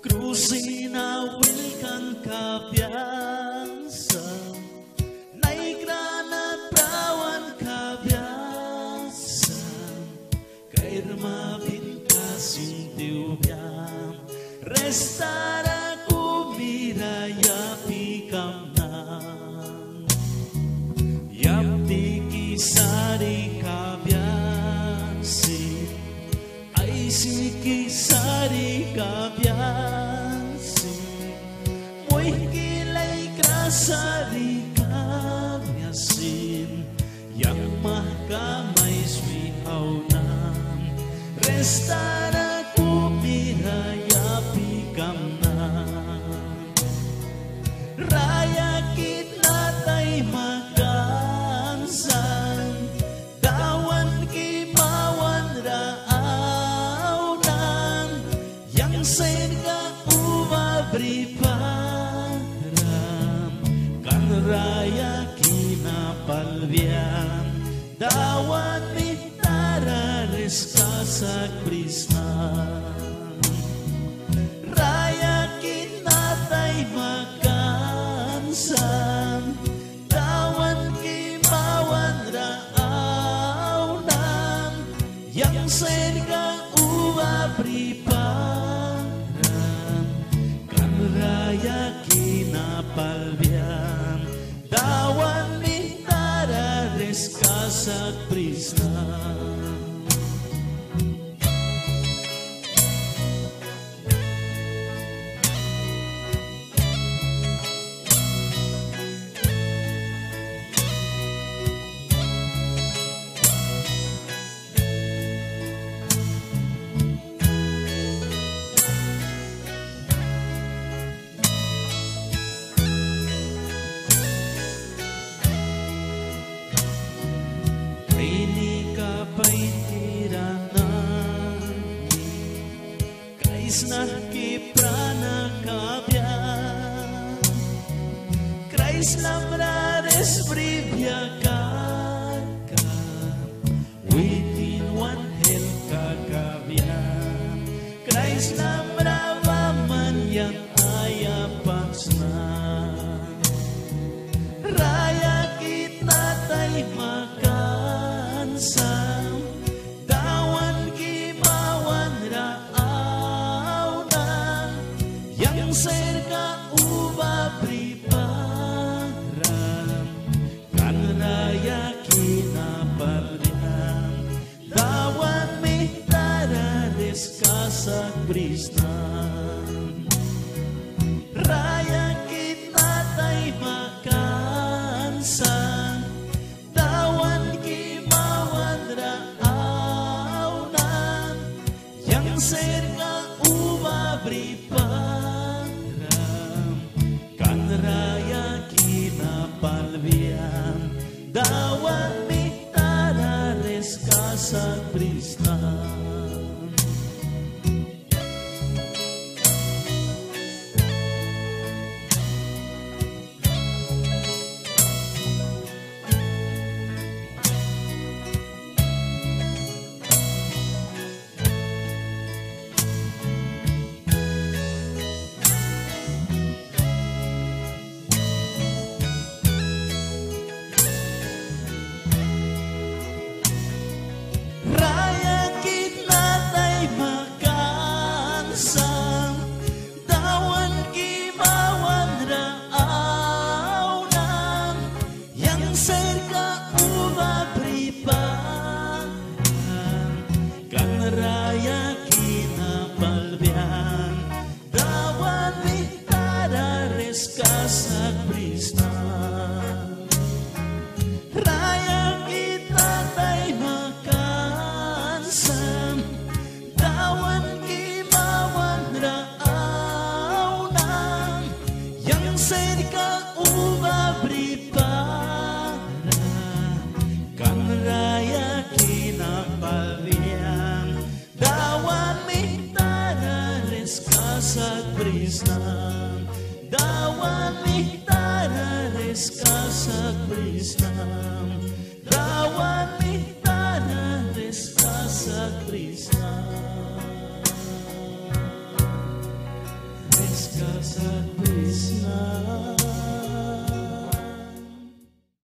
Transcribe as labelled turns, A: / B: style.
A: Cruising awil kang kabiasa, naikranat prawan kabiasa, kairma bintasing tiubyan, restara kumiraya pikamnan, yapti kisari kabiasi, ay si kisari kabiasi. Sari kabiasin yang mahkamay swiaunan restara kumiraya pikamnan raya kitnatay makansan dawan kimawan raaunan yang senga umabripa raya kinapalbian dawan mitara reskasak Krishna raya kinatay makansan dawan kimawan raaunan yang serga umabriparan kan raya kinapalbian dawan mitara reskasak Krishna. Krishna ki prana kabya Krishna mrares privyakaka within one hell kakabya Krishna mravaman yang ayapaksna raya kita tay makan sam dawan kimawan yang serga umabriparan kan raya kinapalbian dawan mitara reskasak Krishna raya kita tay makansan dawan kimawan raaunan yang serga umabriparan raya kinapalbian dawan mitara reskasak Krishna raya kinapalbian dawan mitara reskasak Krishna raya kita tay makansan dawan kimawan raaunan yang serga umabriparan kan raya kinapalbian dawan mitara reskasak Krishna dawan mitara reskasak Krishna dawan mitara reskasak Krishna